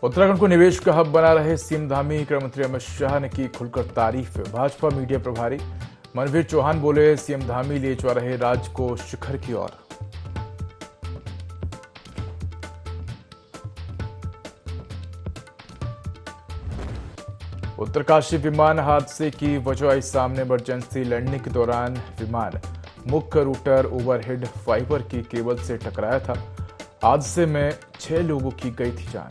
उत्तराखंड को निवेश का हब बना रहे सीएम धामी। गृह मंत्री अमित शाह ने की खुलकर तारीफ। भाजपा मीडिया प्रभारी मनवीर चौहान बोले, सीएम धामी ले जा रहे राज्य को शिखर की ओर। उत्तरकाशी विमान हादसे की वजह आई सामने। इमरजेंसी लैंडिंग के दौरान विमान मुख्य रूटर ओवरहेड फाइबर की केबल से टकराया था। हादसे में 6 लोगों की गई थी जान।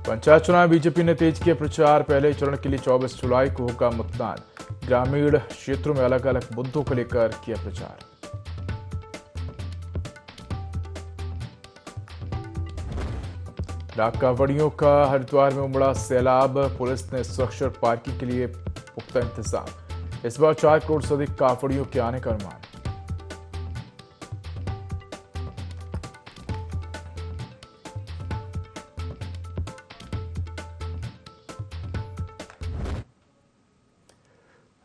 पंचायत चुनाव बीजेपी ने तेज किया प्रचार। पहले चरण के लिए 24 जुलाई को होगा मतदान। ग्रामीण क्षेत्रों में अलग अलग मुद्दों को लेकर किया प्रचार। डाक कांवड़ियों का हरिद्वार में उमड़ा सैलाब। पुलिस ने सुरक्षा और पार्किंग के लिए पुख्ता इंतजाम। इस बार 4 करोड़ से अधिक कांवड़ियों के आने का अनुमान।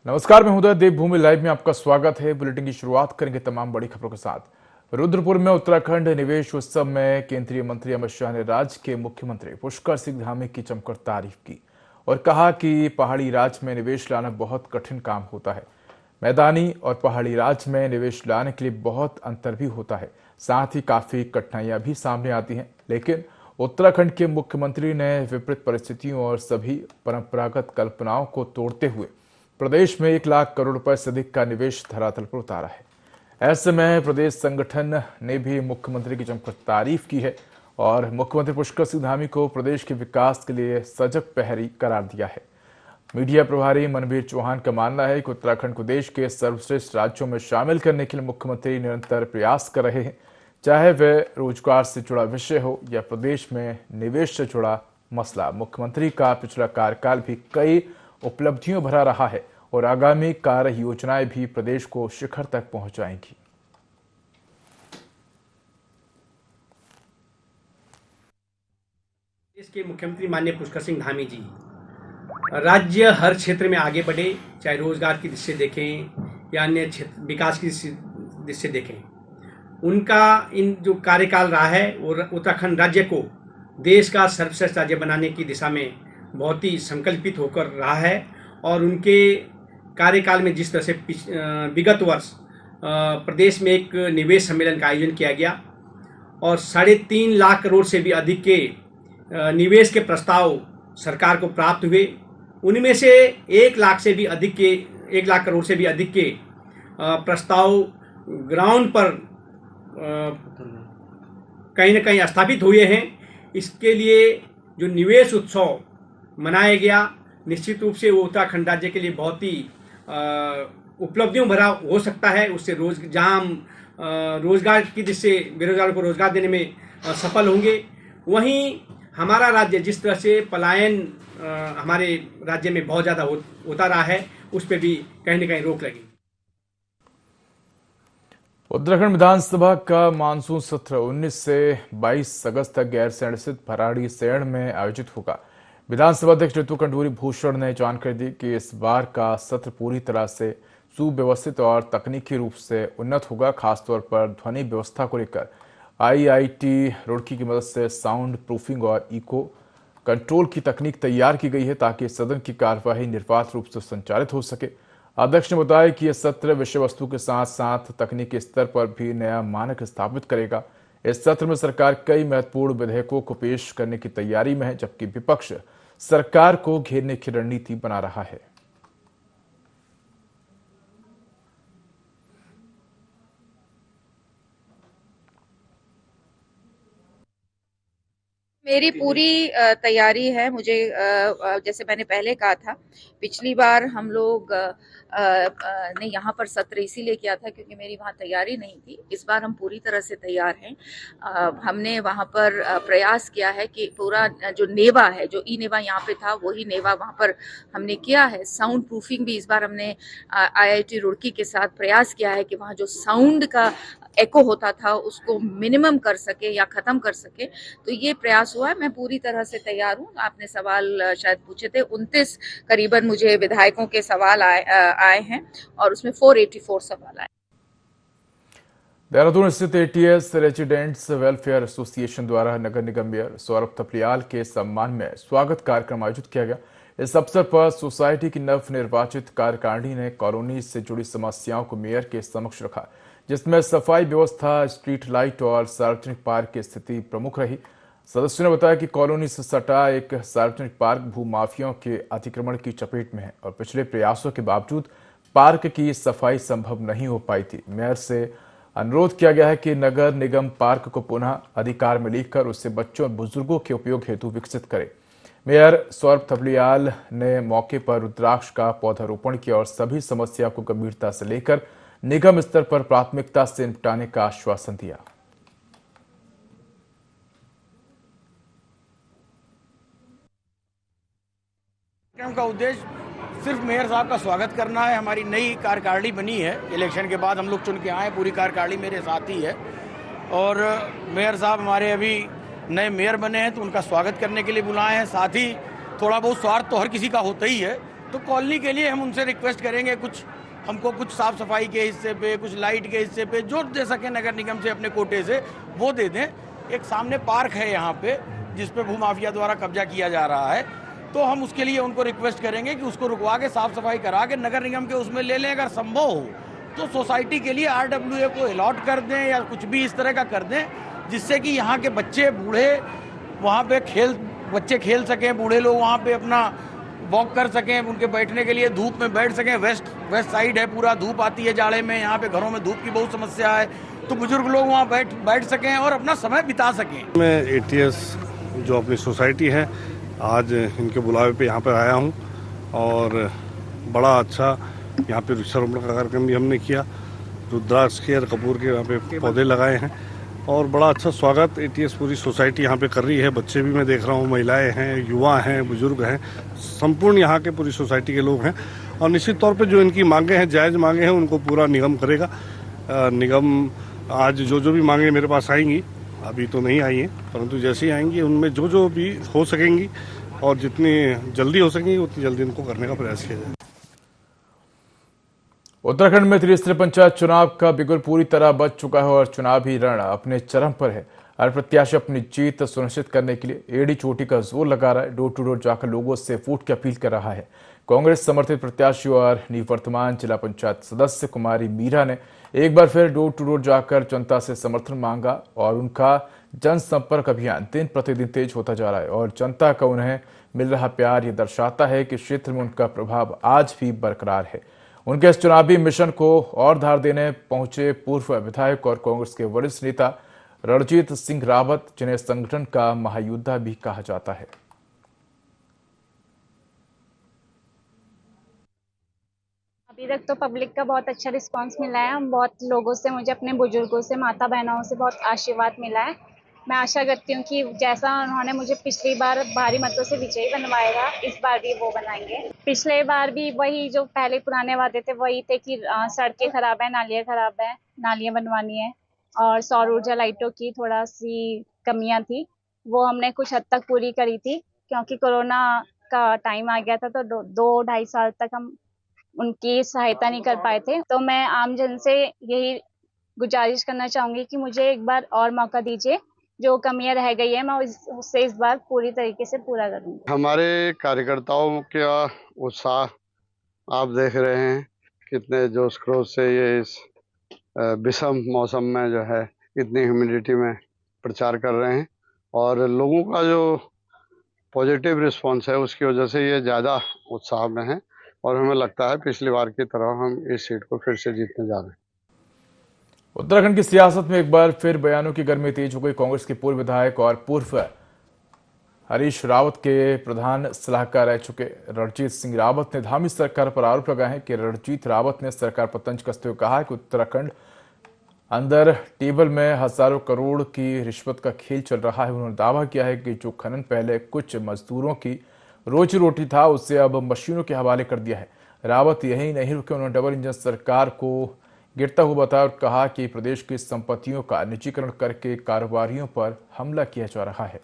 नमस्कार, मैं उदय। देवभूमि लाइव में आपका स्वागत है। बुलेटिन की शुरुआत करेंगे तमाम बड़ी खबरों के साथ। रुद्रपुर में उत्तराखंड निवेश उत्सव में केंद्रीय मंत्री अमित शाह ने राज्य के मुख्यमंत्री पुष्कर सिंह धामी की जमकर तारीफ की और कहा कि पहाड़ी राज्य में निवेश लाना बहुत कठिन काम होता है। मैदानी और पहाड़ी राज्य में निवेश लाने के लिए बहुत अंतर भी होता है, साथ ही काफी कठिनाइयां भी सामने आती हैं। लेकिन उत्तराखंड के मुख्यमंत्री ने विपरीत परिस्थितियों और सभी परंपरागत कल्पनाओं को तोड़ते हुए प्रदेश में 1 लाख करोड़ रुपए से अधिक का निवेश धरातल पर उतारा है। ऐसे में प्रदेश संगठन ने भी मुख्यमंत्री की जमकर तारीफ की है और मुख्यमंत्री पुष्कर सिंह धामी को प्रदेश के विकास के लिए सजग प्रहरी करार दिया है। मीडिया प्रभारी मनवीर चौहान का मानना है कि उत्तराखंड को देश के सर्वश्रेष्ठ राज्यों में शामिल करने के लिए मुख्यमंत्री निरंतर प्रयास कर रहे हैं, चाहे वह रोजगार से जुड़ा विषय हो या प्रदेश में निवेश से जुड़ा मसला। मुख्यमंत्री का पिछला कार्यकाल भी कई उपलब्धियों भरा रहा है और आगामी कार्य योजनाएं भी प्रदेश को शिखर तक पहुंचाएंगी। देश के मुख्यमंत्री माननीय पुष्कर सिंह धामी जी राज्य हर क्षेत्र में आगे बढ़े, चाहे रोजगार की दृष्टि से देखें या अन्य क्षेत्र विकास की दृष्टि से देखें। उनका इन जो कार्यकाल रहा है वो उत्तराखंड राज्य को देश का सर्वश्रेष्ठ राज्य बनाने की दिशा में बहुत ही संकल्पित होकर रहा है और उनके कार्यकाल में जिस तरह से विगत वर्ष प्रदेश में एक निवेश सम्मेलन का आयोजन किया गया और 3.5 लाख करोड़ से भी अधिक के निवेश के प्रस्ताव सरकार को प्राप्त हुए। उनमें से 1 लाख करोड़ से भी अधिक के प्रस्ताव ग्राउंड पर कहीं न कहीं स्थापित हुए हैं। इसके लिए जो निवेश उत्सव मनाया गया, निश्चित रूप से वो उत्तराखंड राज्य के लिए बहुत ही उपलब्धियों भरा हो सकता है। उससे रोजगार की दृष्टि से बेरोजगारों को रोजगार देने में सफल होंगे। वहीं हमारा राज्य जिस तरह से पलायन हमारे राज्य में बहुत ज़्यादा होता रहा है, उस पर भी कहीं न कहीं रोक लगी। उत्तराखंड विधानसभा का मानसून सत्र 19 से 22 अगस्त तक गैरसैंण स्थित भराड़ीसैंण में आयोजित होगा। विधानसभा अध्यक्ष ऋतु कंडूरी भूषण ने जानकारी दी कि इस बार का सत्र पूरी तरह से सुव्यवस्थित और तकनीकी रूप से उन्नत होगा। खासतौर पर ध्वनि व्यवस्था को लेकर आईआईटी रुड़की की मदद से साउंड प्रूफिंग और इको कंट्रोल की तकनीक तैयार की गई है ताकि सदन की कार्यवाही निर्बाध रूप से संचालित हो सके। अध्यक्ष ने बताया कि यह सत्र विषय वस्तु के साथ साथ तकनीकी स्तर पर भी नया मानक स्थापित करेगा। इस सत्र में सरकार कई महत्वपूर्ण विधेयकों को पेश करने की तैयारी में है, जबकि विपक्ष सरकार को घेरने की रणनीति बना रहा है। मेरी पूरी तैयारी है। मुझे जैसे मैंने पहले कहा था, पिछली बार हम लोग ने यहाँ पर सत्र इसीलिए किया था क्योंकि मेरी वहाँ तैयारी नहीं थी। इस बार हम पूरी तरह से तैयार हैं। हमने वहाँ पर प्रयास किया है कि पूरा जो नेवा है, जो ई नेवा यहाँ पे था, वही नेवा वहाँ पर हमने किया है। साउंड प्रूफिंग भी इस बार हमने आईआईटी रुड़की के साथ प्रयास किया है कि वहाँ जो साउंड का एको होता था उसको मिनिमम कर सके या खत्म कर सके। तो ये प्रयास हुआ है। मैं पूरी तरह से तैयार हूँ। आपने सवाल शायद पूछे थे, 29 करीबन मुझे विधायकों के सवाल आए हैं और उसमें 484 सवाल आए। देहरादून स्थित एटीएस रेजिडेंट्स वेलफेयर एसोसिएशन द्वारा नगर निगम मेयर सौरभ थपलियाल के सम्मान में स्वागत कार्यक्रम आयोजित किया गया। इस अवसर पर सोसाइटी की नवनिर्वाचित कार्यकारिणी ने कॉलोनी से जुड़ी समस्याओं को मेयर के समक्ष रखा, जिसमें सफाई व्यवस्था, स्ट्रीट लाइट और सार्वजनिक पार्क की स्थिति प्रमुख रही। सदस्यों ने बताया कि कॉलोनी से सटा एक सार्वजनिक पार्क भूमाफियाओं के अतिक्रमण की चपेट में है और पिछले प्रयासों के बावजूद पार्क की सफाई संभव नहीं हो पाई थी। मेयर से अनुरोध किया गया है कि नगर निगम पार्क को पुनः अधिकार में लेकर उसे बच्चों और बुजुर्गों के उपयोग हेतु विकसित करे। मेयर सौरभ थपलियाल ने मौके पर रुद्राक्ष का पौधारोपण किया और सभी समस्या को गंभीरता से लेकर निगम स्तर पर प्राथमिकता से निपटाने का आश्वासन दिया। कार्यक्रम का उद्देश्य सिर्फ मेयर साहब का स्वागत करना है। हमारी नई कार्यकारिणी बनी है, इलेक्शन के बाद हम लोग चुन के आए, पूरी कार्यकारिणी मेरे साथ ही है और मेयर साहब हमारे अभी नए मेयर बने हैं तो उनका स्वागत करने के लिए बुलाए हैं। साथ ही थोड़ा बहुत स्वार्थ तो हर किसी का होता ही है, तो कॉलोनी के लिए हम उनसे रिक्वेस्ट करेंगे हमको कुछ साफ सफाई के हिस्से पे, कुछ लाइट के हिस्से पे जो दे सके नगर निगम से अपने कोटे से वो दे दें। एक सामने पार्क है यहाँ पे जिस पे भूमाफिया द्वारा कब्जा किया जा रहा है, तो हम उसके लिए उनको रिक्वेस्ट करेंगे कि उसको रुकवा के साफ सफाई करा के नगर निगम के उसमें ले लें। अगर संभव हो तो सोसाइटी के लिए RWA को अलॉट कर दें या कुछ भी इस तरह का कर दें, जिससे कि यहाँ के बच्चे बूढ़े वहाँ पे बच्चे खेल सकें, बूढ़े लोग वहाँ पे अपना वॉक कर सकें, उनके बैठने के लिए धूप में बैठ सकें। वेस्ट साइड है, पूरा धूप आती है जाड़े में, यहाँ पे घरों में धूप की बहुत समस्या है, तो बुजुर्ग लोग वहाँ बैठ सकें और अपना समय बिता सकें। मैं ATS जो अपनी सोसाइटी है आज इनके बुलावे पे यहाँ पर आया हूँ और बड़ा अच्छा यहाँ पे वृक्षारोपण का कार्यक्रम भी हमने किया। रुद्राक्ष के और कपूर के यहाँ पे पौधे लगाए हैं और बड़ा अच्छा स्वागत ATS पूरी सोसाइटी यहाँ पे कर रही है। बच्चे भी मैं देख रहा हूँ, महिलाएं हैं, युवा हैं, बुजुर्ग हैं, संपूर्ण यहाँ के पूरी सोसाइटी के लोग हैं और निश्चित तौर पे जो इनकी मांगे हैं, जायज़ मांगे हैं, उनको पूरा निगम करेगा। निगम आज जो भी मांगे मेरे पास आएंगी, अभी तो नहीं आई हैं, परंतु जैसे ही आएंगी उनमें जो भी हो सकेंगी और जितनी जल्दी हो सकेंगी उतनी जल्दी इनको करने का प्रयास किया जाए। उत्तराखंड में त्रिस्तरीय पंचायत चुनाव का बिगुल पूरी तरह बज चुका है और चुनावी रण अपने चरम पर है। हर प्रत्याशी अपनी जीत सुनिश्चित करने के लिए एड़ी चोटी का जोर लगा रहा है, डोर टू डोर जाकर लोगों से वोट की अपील कर रहा है। कांग्रेस समर्थित प्रत्याशी और निवर्तमान जिला पंचायत सदस्य कुमारी मीरा ने एक बार फिर डोर टू डोर जाकर जनता से समर्थन मांगा और उनका जनसंपर्क अभियान दिन प्रतिदिन तेज होता जा रहा है और जनता का उन्हें मिल रहा प्यार ये दर्शाता है कि क्षेत्र में उनका प्रभाव आज भी बरकरार है। उनके इस चुनावी मिशन को और धार देने पहुंचे पूर्व विधायक और कांग्रेस के वरिष्ठ नेता रणजीत सिंह रावत, जिन्हें संगठन का महायोद्धा भी कहा जाता है। अभी तक तो पब्लिक का बहुत अच्छा रिस्पांस मिला है। बहुत लोगों से, मुझे अपने बुजुर्गों से, माता बहनों से बहुत आशीर्वाद मिला है। मैं आशा करती हूँ कि जैसा उन्होंने मुझे पिछली बार भारी मतों से विजयी बनवाएगा, इस बार भी वो बनाएंगे। पिछले बार भी वही जो पहले पुराने वादे थे वही थे कि सड़कें खराब है, नालियाँ खराब है, नालियाँ बनवानी है और सौर ऊर्जा लाइटों की थोड़ा सी कमियां थी, वो हमने कुछ हद तक पूरी करी थी। क्योंकि कोरोना का टाइम आ गया था तो 2-2.5 साल तक हम उनकी सहायता नहीं कर पाए थे। तो मैं आम जन से यही गुजारिश करना चाहूंगी कि मुझे एक बार और मौका दीजिए, जो कमियां रह गई है मैं उससे इस बार पूरी तरीके से पूरा करूंगी। हमारे कार्यकर्ताओं का उत्साह आप देख रहे हैं, कितने जोश खरोश से ये इस विषम मौसम में जो है इतनी ह्यूमिडिटी में प्रचार कर रहे हैं और लोगों का जो पॉजिटिव रिस्पांस है उसकी वजह से ये ज़्यादा उत्साह में है और हमें लगता है पिछली बार की तरह हम इस सीट को फिर से जीतने जा रहे हैं। उत्तराखंड की सियासत में एक बार फिर बयानों की गर्मी तेज हो गई। कांग्रेस के पूर्व विधायक और पूर्व हरीश रावत के प्रधान सलाहकार रह चुके रणजीत सिंह रावत ने धामी सरकार पर आरोप लगाए हैं कि रणजीत रावत ने सरकार पर तंज कसते हुए कहा कि उत्तराखंड अंदर टेबल में हजारों करोड़ की रिश्वत का खेल चल रहा है। उन्होंने दावा किया है कि जो खनन पहले कुछ मजदूरों की रोजी रोटी था उसे अब मशीनों के हवाले कर दिया है। रावत यही नहीं रुके, उन्होंने डबल इंजन सरकार को गिरता हुआ बताया और कहा कि प्रदेश की संपत्तियों का निजीकरण करके कारोबारियों पर हमला किया जा रहा है।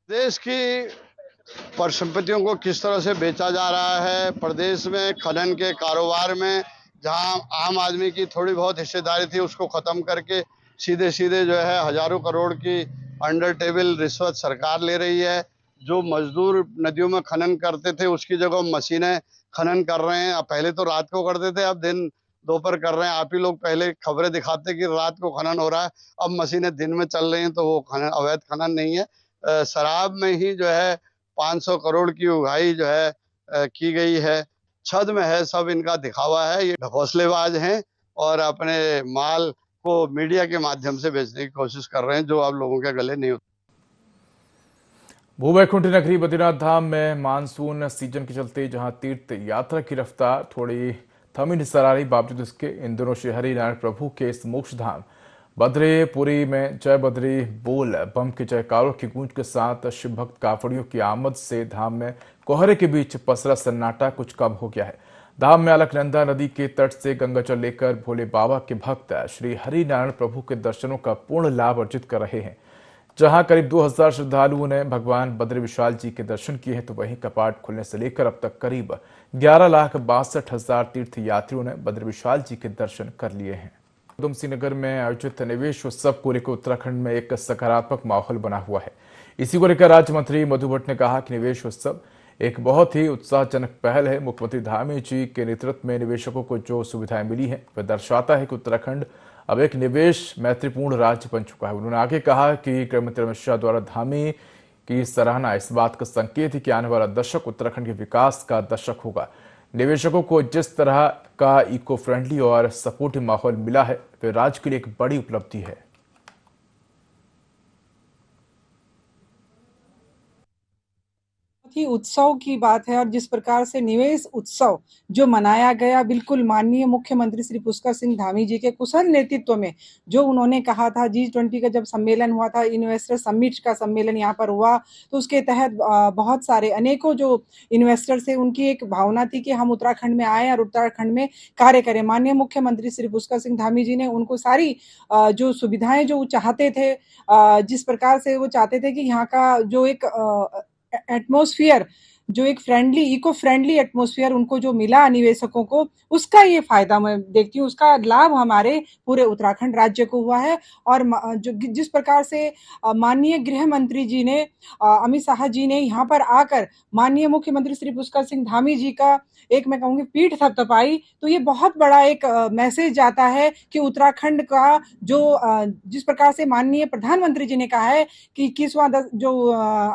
देश की परिसंपत्तियों को किस तरह से बेचा जा रहा है, प्रदेश में खनन के कारोबार में जहां आम आदमी की थोड़ी बहुत हिस्सेदारी थी उसको खत्म करके सीधे सीधे जो है हजारों करोड़ की अंडर टेबल रिश्वत सरकार ले रही है। जो मजदूर नदियों में खनन करते थे उसकी जगह मशीनें खनन कर रहे हैं। अब पहले तो रात को करते थे, अब दिन दोपहर कर रहे हैं। आप ही लोग पहले खबरें दिखाते कि रात को खनन हो रहा है, अब मशीनें दिन में चल रही हैं, तो वो खनन अवैध खनन नहीं है। शराब में ही जो है 500 करोड़ की उगाही जो है की गई है, छद में है, सब इनका दिखावा है। ये हौसलेबाज हैं और अपने माल को मीडिया के माध्यम से बेचने की कोशिश कर रहे हैं, जो अब लोगों के गले नहीं उतर। भूवैकुंठ नगरी बद्रीनाथ धाम में मानसून सीजन के चलते जहां तीर्थ यात्रा की रफ्तार थोड़ी थमी नजर आ रही, बावजूद इसके इन दिनों श्री हरिनारायण प्रभु के इस मोक्ष धाम बद्रीपुरी में जय बद्री बोल बम के जयकारों की गूंज के साथ शिव भक्त कांवड़ियों की आमद से धाम में कोहरे के बीच पसरा सन्नाटा कुछ कम हो गया है। धाम में अलकनंदा नदी के तट से गंगा जल लेकर भोले बाबा के भक्त श्री हरिनारायण प्रभु के दर्शनों का पूर्ण लाभ अर्जित कर रहे हैं। जहां करीब 2000 श्रद्धालुओं ने भगवान बद्री विशाल जी के दर्शन किए हैं, तो वहीं कपाट खुलने से लेकर अब तक करीब 11,62,000 तीर्थ यात्रियों ने बद्री विशाल जी के दर्शन कर लिए हैं। उधम सिंह नगर में आयोजित निवेश उत्सव को लेकर उत्तराखंड में एक सकारात्मक माहौल बना हुआ है। इसी को लेकर राज्य मंत्री मधु भट्ट ने कहा कि निवेश उत्सव एक बहुत ही उत्साहजनक पहल है। मुख्यमंत्री धामी जी के नेतृत्व में निवेशकों को जो सुविधाएं मिली हैं वह दर्शाता है कि उत्तराखंड अब एक निवेश मैत्रीपूर्ण राज्य बन चुका है। उन्होंने आगे कहा कि गृह मंत्री अमित शाह द्वारा धामी की सराहना इस बात का संकेत है कि आने वाला दशक उत्तराखंड के विकास का दशक होगा। निवेशकों को जिस तरह का इको फ्रेंडली और सपोर्टिव माहौल मिला है वह राज्य के लिए एक बड़ी उपलब्धि है। ही उत्सव की बात है और जिस प्रकार से निवेश उत्सव जो मनाया गया, बिल्कुल माननीय मुख्यमंत्री श्री पुष्कर सिंह धामी जी के कुशल नेतृत्व में, जो उन्होंने कहा था G20 का जब सम्मेलन हुआ था, इन्वेस्टर समिट का सम्मेलन यहाँ पर हुआ, तो उसके तहत बहुत सारे अनेकों जो इन्वेस्टर्स थे उनकी एक भावना थी कि हम उत्तराखंड में आए और उत्तराखंड में कार्य करें। माननीय मुख्यमंत्री श्री पुष्कर सिंह धामी जी ने उनको सारी जो सुविधाएं जो चाहते थे, जिस प्रकार से वो चाहते थे कि यहाँ का जो एक एटमॉस्फेयर, जो एक फ्रेंडली इको फ्रेंडली एटमॉस्फेयर उनको जो मिला निवेशकों को, उसका ये फायदा मैं देखती हूँ, उसका लाभ हमारे पूरे उत्तराखंड राज्य को हुआ है। और जो जिस प्रकार से माननीय गृह मंत्री जी ने, अमित शाह जी ने यहाँ पर आकर माननीय मुख्यमंत्री श्री पुष्कर सिंह धामी जी का एक मैं कहूँगी पीठ थपथपाई, तो ये बहुत बड़ा एक मैसेज जाता है कि उत्तराखंड का जो जिस प्रकार से माननीय प्रधानमंत्री जी ने कहा है कि 21वां जो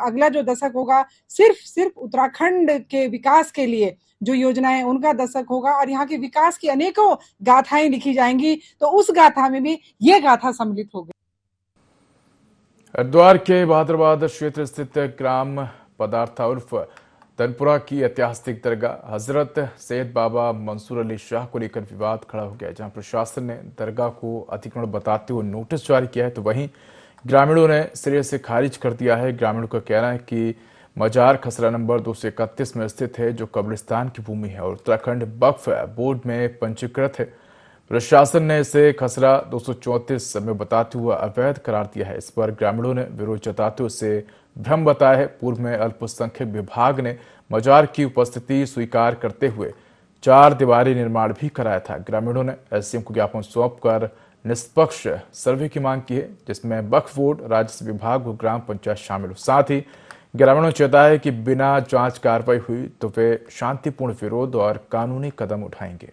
अगला जो दशक होगा सिर्फ उत्तराखंड के विकास के लिए जो योजनाएं उनका दशक होगा और यहाँ के विकास की अनेकों गाथाएं लिखी जाएंगी, तो उस गाथा में भी ये गाथा सम्मिलित होगी। हरिद्वार के बहादुराबाद क्षेत्र स्थित ग्राम पदार्था उर्फ तनपुरा की ऐतिहासिक दरगाह हजरत सैयद बाबा मंसूर अली शाह को लेकर विवाद खड़ा हो गया, जहां प्रशासन ने दरगाह को अतिक्रमण बताते हुए नोटिस जारी किया है, तो वहीं ग्रामीणों ने सिरे से खारिज कर दिया है। ग्रामीणों का कहना है कि मजार खसरा नंबर 231 में स्थित है, जो कब्रिस्तान की भूमि है और उत्तराखंड वक्फ बोर्ड में पंजीकृत है। प्रशासन ने इसे खसरा 234 में बताते हुए अवैध करार दिया है। इस पर ग्रामीणों ने विरोध जताते हुए उसे भ्रम बताया है। पूर्व में अल्पसंख्यक विभाग ने मजार की उपस्थिति स्वीकार करते हुए 4 दीवारी निर्माण भी कराया था। ग्रामीणों ने एसडीएम को ज्ञापन सौंपकर निष्पक्ष सर्वे की मांग की है, जिसमें वक्फ बोर्ड, राजस्व विभाग और ग्राम पंचायत शामिल हो। साथ ही ग्रामीणों ने चेताया है कि बिना जांच कार्रवाई हुई तो वे शांतिपूर्ण विरोध और कानूनी कदम उठाएंगे।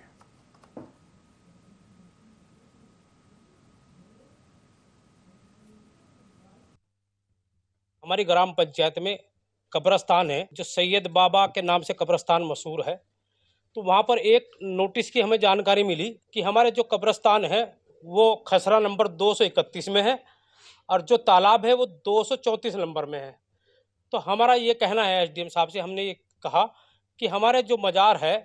हमारी ग्राम पंचायत में कब्रस्तान है, जो सैयद बाबा के नाम से कब्रस्तान मशहूर है। तो वहाँ पर एक नोटिस की हमें जानकारी मिली कि हमारे जो कब्रस्तान है वो खसरा नंबर 231 में है और जो तालाब है वो 234 नंबर में है। तो हमारा ये कहना है, एसडीएम साहब से हमने ये कहा कि हमारे जो मजार है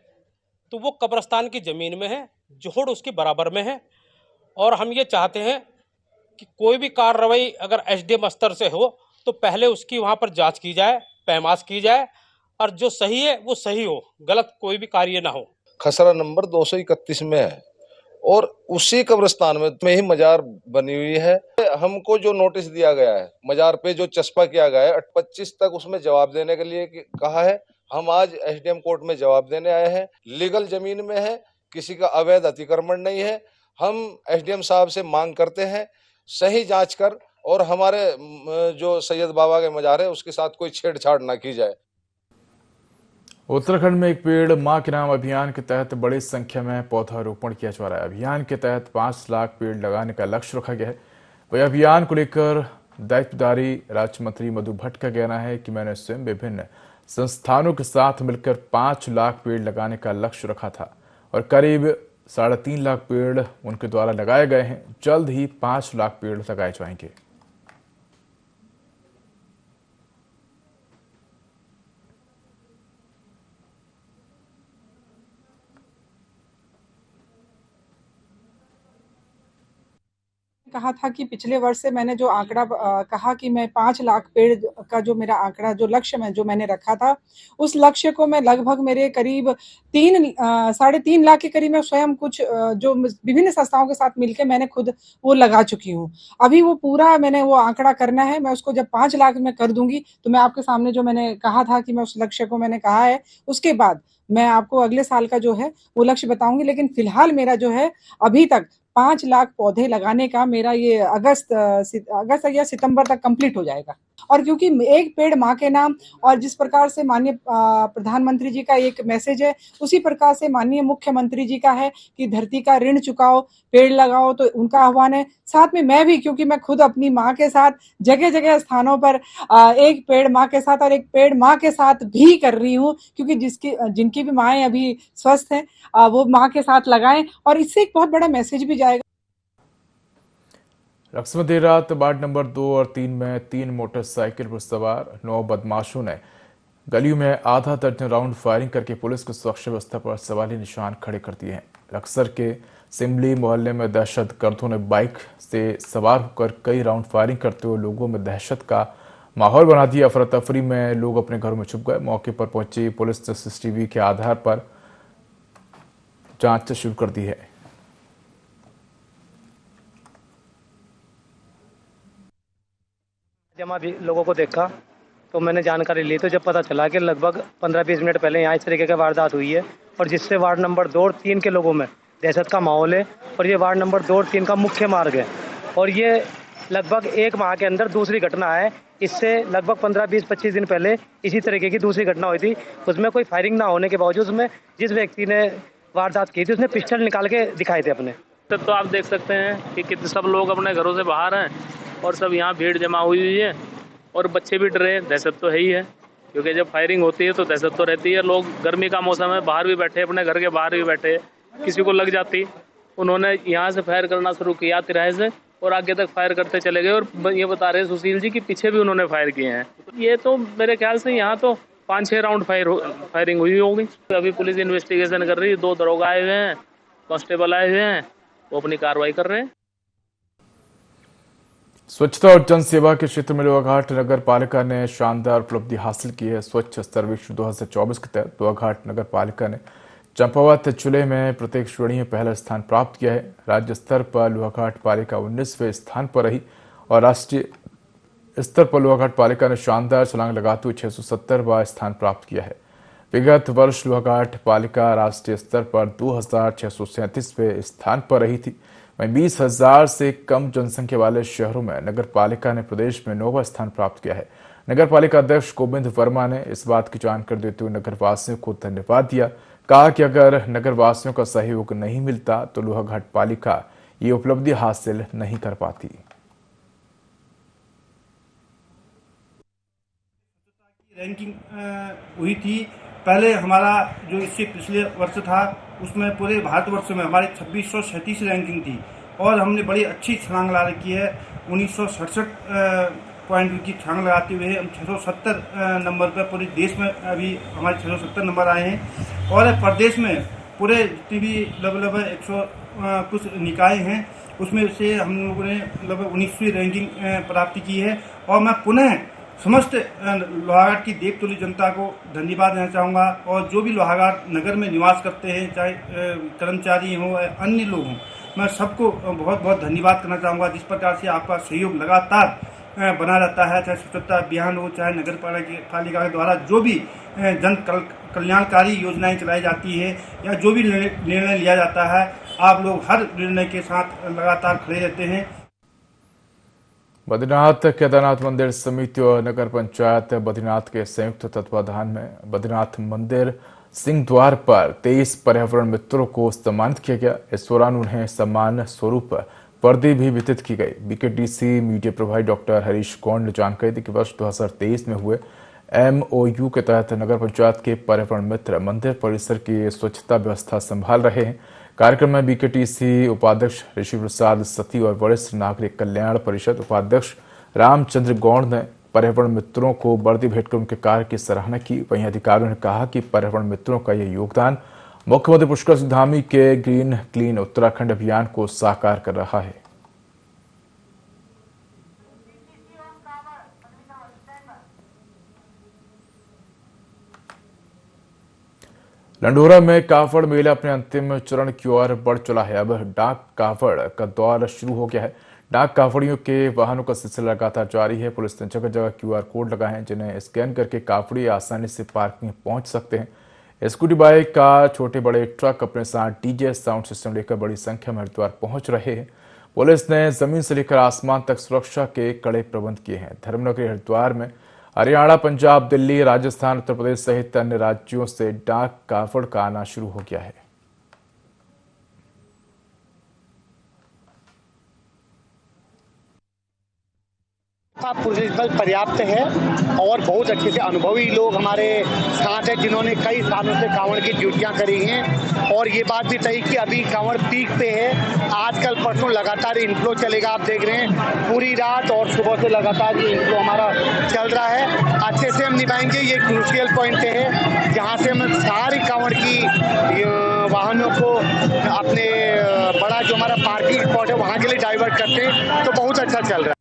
तो वो कब्रस्तान की ज़मीन में है, जोड़ उसकी बराबर में है, और हम ये चाहते हैं कि कोई भी कार्रवाई अगर एसडीएम स्तर से हो तो पहले उसकी वहाँ पर जांच की जाए, पैमाश की जाए, और जो सही है वो सही हो, गलत कोई भी कार्य ना हो। खसरा नंबर 231 में है और उसी कब्रिस्तान में ही मजार बनी हुई है। हमको जो नोटिस दिया गया है, मजार पे जो चस्पा किया गया है, 25 तक उसमें जवाब देने के लिए कहा है। हम आज एसडीएम कोर्ट में जवाब देने आए हैं। लीगल जमीन में है, किसी का अवैध अतिक्रमण नहीं है। हम एसडीएम साहब से मांग करते हैं सही जांच कर और हमारे जो सैयद बाबा के मजार है उसके साथ कोई छेड़छाड़ ना की जाए। उत्तराखंड में एक पेड़ मां के नाम अभियान के तहत बड़ी संख्या में पौधारोपण किया जा रहा है। अभियान के तहत 5 लाख पेड़ लगाने का लक्ष्य रखा गया है। वही अभियान को लेकर दायित्वधारी राज्य मंत्री मधु भट्ट का कहना है कि मैंने स्वयं विभिन्न संस्थानों के साथ मिलकर 5 लाख पेड़ लगाने का लक्ष्य रखा था और करीब 3.5 लाख पेड़ उनके द्वारा लगाए गए हैं। जल्द ही 5 लाख पेड़ लगाए जाएंगे। कहा था कि पिछले वर्ष से मैंने जो आंकड़ा कहा कि मैं 5 लाख पेड़ का जो मेरा आंकड़ा जो लक्ष्य में जो मैंने रखा था, उस लक्ष्य को मैं लगभग मेरे करीब 3.5 लाख के करीब मैं स्वयं कुछ जो विभिन्न संस्थाओं के साथ मिलकर मैंने खुद वो लगा चुकी हूँ। अभी वो पूरा मैंने वो आंकड़ा करना है। मैं उसको जब 5 लाख में कर दूंगी तो मैं आपके सामने जो मैंने कहा था कि मैं उस लक्ष्य को मैंने कहा है, उसके बाद मैं आपको अगले साल का जो है वो लक्ष्य बताऊंगी। लेकिन फिलहाल मेरा जो है अभी तक 5 लाख पौधे लगाने का मेरा ये अगस्त या सितंबर तक कंप्लीट हो जाएगा। और क्योंकि एक पेड़ माँ के नाम और जिस प्रकार से माननीय प्रधानमंत्री जी का एक मैसेज है, उसी प्रकार से माननीय मुख्यमंत्री जी का है कि धरती का ऋण चुकाओ, पेड़ लगाओ, तो उनका आह्वान है। साथ में मैं भी, क्योंकि मैं खुद अपनी माँ के साथ जगह जगह स्थानों पर एक पेड़ माँ के साथ और एक पेड़ माँ के साथ भी कर रही हूँ, क्योंकि जिनकी भी माएँ अभी स्वस्थ हैं वो माँ के साथ लगाएं और इससे एक बहुत बड़ा मैसेज भी जाएगा। लक्ष्मण देर रात वार्ड नंबर 2 और 3 में 3 मोटरसाइकिल पर सवार 9 बदमाशों ने गलियों में आधा दर्जन राउंड फायरिंग करके पुलिस की सुरक्षा व्यवस्था पर सवालिया निशान खड़े कर दिए हैं। लक्सर के सिमली मोहल्ले में दहशतगर्दों ने बाइक से सवार होकर कई राउंड फायरिंग करते हुए लोगों में दहशत का माहौल बना दिया। अफरा तफरी में लोग अपने घरों में छुप गए। मौके पर पहुंची पुलिस ने सीसीटीवी के आधार पर जांच शुरू कर दी है। जब भी लोगों को देखा तो मैंने जानकारी ली, तो जब पता चला कि लगभग 15-20 मिनट पहले यहाँ इस तरीके की वारदात हुई है और जिससे वार्ड नंबर 2 और 3 के लोगों में दहशत का माहौल है और ये वार्ड नंबर 2 और 3 का मुख्य मार्ग है और ये लगभग 1 माह के अंदर दूसरी घटना है। इससे लगभग 15-20-25 दिन पहले इसी तरीके की दूसरी घटना हुई थी। उसमें कोई फायरिंग ना होने के बावजूद उसमें जिस व्यक्ति ने वारदात की थी उसने पिस्टल निकाल के दिखाए थे अपने। तो आप देख सकते हैं कि कितने सब लोग अपने घरों से बाहर हैं और सब यहाँ भीड़ जमा हुई है और बच्चे भी डरे। दहशत तो है ही है, क्योंकि जब फायरिंग होती है तो दहशत तो रहती है। लोग गर्मी का मौसम है, बाहर भी बैठे, अपने घर के बाहर भी बैठे, किसी को लग जाती। उन्होंने यहाँ से फायर करना शुरू किया तिराहे से और आगे तक फायर करते चले गए और ये बता रहे सुशील जी कि पीछे भी उन्होंने फायर किए हैं। ये तो मेरे ख्याल से यहाँ तो 5-6 राउंड फायरिंग हुई होगी। अभी पुलिस इन्वेस्टिगेशन कर रही है। 2 दरोगा आए हुए हैं, कांस्टेबल आए हुए हैं, वो अपनी कार्रवाई कर रहे हैं। स्वच्छता और जन सेवा के क्षेत्र में लोहाघाट नगर पालिका ने शानदार उपलब्धि हासिल की है। स्वच्छ सर्वेक्षण 2024 के तहत लोहाघाट नगर पालिका ने चंपावत जिले में प्रत्येक श्रेणी में पहला स्थान प्राप्त किया है। राज्य स्तर पर लोहाघाट पालिका 19वें स्थान पर रही और राष्ट्रीय स्तर पर लोहाघाट पालिका ने शानदार छलांग लगाते हुए 670वां स्थान प्राप्त किया है। विगत वर्ष लोहाघाट पालिका राष्ट्रीय स्तर पर 2637वें स्थान पर रही थी। वहीं 20,000 से कम जनसंख्या वाले शहरों में नगर पालिका ने प्रदेश में 9वां स्थान प्राप्त किया है। नगर पालिका अध्यक्ष गोविंद वर्मा ने इस बात की जानकारी देते हुए नगर वासियों को धन्यवाद दिया। कहा कि अगर नगर वासियों का सहयोग नहीं मिलता तो लोहाघाट पालिका ये उपलब्धि हासिल नहीं कर पाती। रैंकिंग हुई थी। पहले हमारा जो इससे पिछले वर्ष था उसमें पूरे भारतवर्ष में हमारी 2637 रैंकिंग थी और हमने बड़ी अच्छी छलांग लगा रखी है। 1967 पॉइंट की छलांग लगाते हुए हम 670 नंबर पर पूरे देश में अभी हमारे 670 नंबर आए हैं और प्रदेश में पूरे जितने भी लगभग 100 कुछ निकाय हैं उसमें से हम लोगों ने लगभग 19वीं रैंकिंग प्राप्त की है। और मैं पुनः समस्त लोहाघाट की देवतुल्य जनता को धन्यवाद देना चाहूँगा और जो भी लोहाघाट नगर में निवास करते हैं, चाहे कर्मचारी हों या अन्य लोग हों, मैं सबको बहुत बहुत धन्यवाद करना चाहूँगा। जिस प्रकार से आपका सहयोग लगातार बना रहता है, चाहे स्वच्छता अभियान हो, चाहे नगर पालिका के द्वारा जो भी जन कल्याणकारी योजनाएं चलाई जाती है या जो भी निर्णय लिया जाता है, आप लोग हर निर्णय के साथ लगातार खड़े रहते हैं। बद्रीनाथ केदारनाथ मंदिर समिति और नगर पंचायत बद्रीनाथ के संयुक्त तत्वाधान में बद्रीनाथ मंदिर सिंह द्वार पर 23 पर्यावरण मित्रों को सम्मानित किया गया। इस दौरान उन्हें सम्मान स्वरूप वर्दी भी वितरित की गई। बीकेटीसी मीडिया प्रभारी डॉक्टर हरीश गौंड ने जानकारी दी कि वर्ष 2023 में हुए MOU के तहत नगर पंचायत के पर्यावरण मित्र मंदिर परिसर की स्वच्छता व्यवस्था संभाल रहे हैं। कार्यक्रम में बीकेटीसी उपाध्यक्ष ऋषि प्रसाद सती और वरिष्ठ नागरिक कल्याण परिषद उपाध्यक्ष रामचंद्र गौड़ ने पर्यावरण मित्रों को वर्दी भेंटकर उनके कार्य की सराहना की। वहीं अधिकारियों ने कहा कि पर्यावरण मित्रों का यह योगदान मुख्यमंत्री पुष्कर सिंह धामी के ग्रीन क्लीन उत्तराखंड अभियान को साकार कर रहा है। लंडोरा में कावड़ मेला अपने अंतिम चरण की ओर बढ़ चला है। अब डाक कावड़ का दौर शुरू हो गया है। डाक कावड़ियों के वाहनों का सिलसिला लगातार जारी है। पुलिस ने जगह जगह QR कोड लगाए हैं, जिन्हें स्कैन करके कावड़ी आसानी से पार्किंग में पहुंच सकते हैं। स्कूटी, बाइक, कार, छोटे बड़े ट्रक अपने साथ DJ साउंड सिस्टम लेकर बड़ी संख्या में हरिद्वार पहुंच रहे हैं। पुलिस ने जमीन से लेकर आसमान तक सुरक्षा के कड़े प्रबंध किए हैं। धर्मनगरी हरिद्वार में हरियाणा, पंजाब, दिल्ली, राजस्थान, उत्तर प्रदेश सहित अन्य राज्यों से डाक कावड़ का आना शुरू हो गया है। पुलिस बल पर्याप्त है और बहुत अच्छे से अनुभवी लोग हमारे साथ हैं, जिन्होंने कई सालों से कांवड़ की ड्यूटियां करी हैं। और ये बात भी सही कि अभी कांवड़ पीक पे है। आजकल परसों लगातार इनफ्लो चलेगा, आप देख रहे हैं पूरी रात और सुबह से लगातार ये इनफ्लो हमारा चल रहा है। अच्छे से हम निभाएंगे। ये क्रूशियल पॉइंट है जहाँ से हम सारी कांवड़ की वाहनों को अपने बड़ा जो हमारा पार्किंग स्पॉट है वहाँ के लिए डाइवर्ट करते हैं, तो बहुत अच्छा चल रहा है।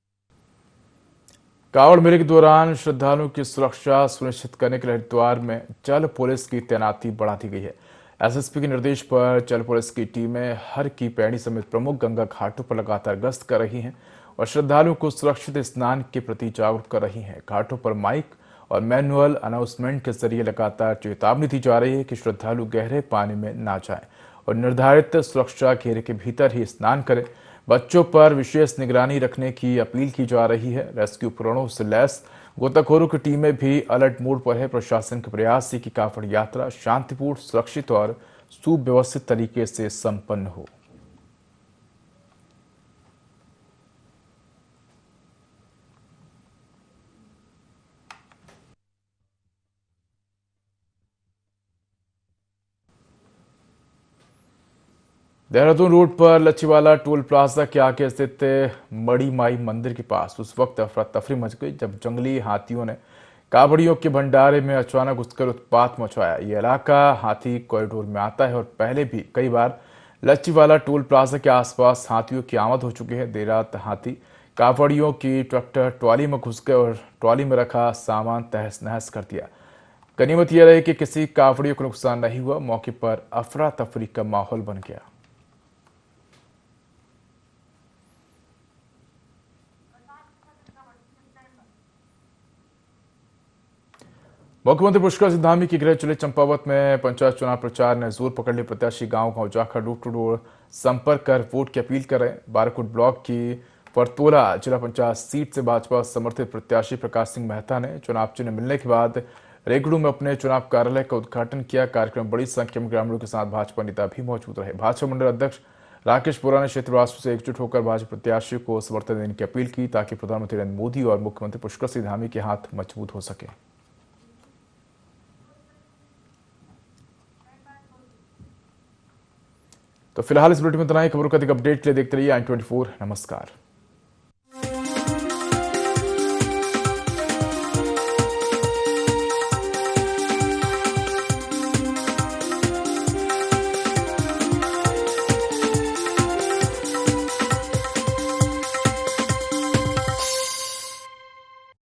कावड़ मेले के दौरान श्रद्धालुओं की सुरक्षा सुनिश्चित करने के लिए हरिद्वार में चल पुलिस की तैनाती बढ़ा दी गई है। SSP के निर्देश पर चल पुलिस की टीमें हर की पैड़ी समेत प्रमुख गंगा घाटों पर लगातार गश्त कर रही हैं और श्रद्धालुओं को सुरक्षित स्नान के प्रति जागरूक कर रही हैं। घाटों पर माइक और मैनुअल अनाउंसमेंट के जरिए लगातार चेतावनी दी जा रही है कि श्रद्धालु गहरे पानी में ना जाएं और निर्धारित सुरक्षा घेरे के भीतर ही स्नान करें। बच्चों पर विशेष निगरानी रखने की अपील की जा रही है। रेस्क्यू उपकरणों से लैस गोताखोरों की टीमें भी अलर्ट मोड पर है। प्रशासन के प्रयास है कि कावड़ यात्रा शांतिपूर्ण, सुरक्षित और सुव्यवस्थित तरीके से संपन्न हो। देहरादून रोड पर लच्छीवाला टोल प्लाजा के आगे स्थित मड़ी माई मंदिर के पास उस वक्त अफरा तफरी मच गई जब जंगली हाथियों ने कावड़ियों के भंडारे में अचानक घुसकर उत्पात मचाया। ये इलाका हाथी कॉरिडोर में आता है और पहले भी कई बार लच्छीवाला टोल प्लाजा के आसपास हाथियों की आमद हो चुकी है। देर रात हाथी कावड़ियों की ट्रैक्टर ट्रॉली में घुस गए और ट्रॉली में रखा सामान तहस नहस कर दिया। गनीमत यह रही कि किसी कावड़ियों को नुकसान नहीं हुआ। मौके पर अफरा तफरी का माहौल बन गया। मुख्यमंत्री पुष्कर सिंह धामी की गृह जिले चंपावत में पंचायत चुनाव प्रचार ने जोर पकड़ लिया। प्रत्याशी गांव गांव जाकर डोर टू डोर संपर्क कर वोट की अपील कर रहे हैं। बाराकोट ब्लॉक की फरतोला जिला पंचायत सीट से भाजपा समर्थित प्रत्याशी प्रकाश सिंह मेहता ने चुनाव चिन्ह मिलने के बाद रेगड़ू में अपने चुनाव कार्यालय का उद्घाटन किया। कार्यक्रम में बड़ी संख्या में ग्रामीणों के साथ भाजपा नेता भी मौजूद रहे। भाजपा मंडल अध्यक्ष राकेश पुरा ने क्षेत्रवासियों से एकजुट होकर भाजपा प्रत्याशी को समर्थन देने की अपील की ताकि प्रधानमंत्री नरेंद्र मोदी और मुख्यमंत्री पुष्कर सिंह धामी के हाथ मजबूत हो सके। तो फिलहाल इस बुलेटिन में इतना ही। खबरों का अधिक अपडेट के लिए देखते रहिए i24। नमस्कार।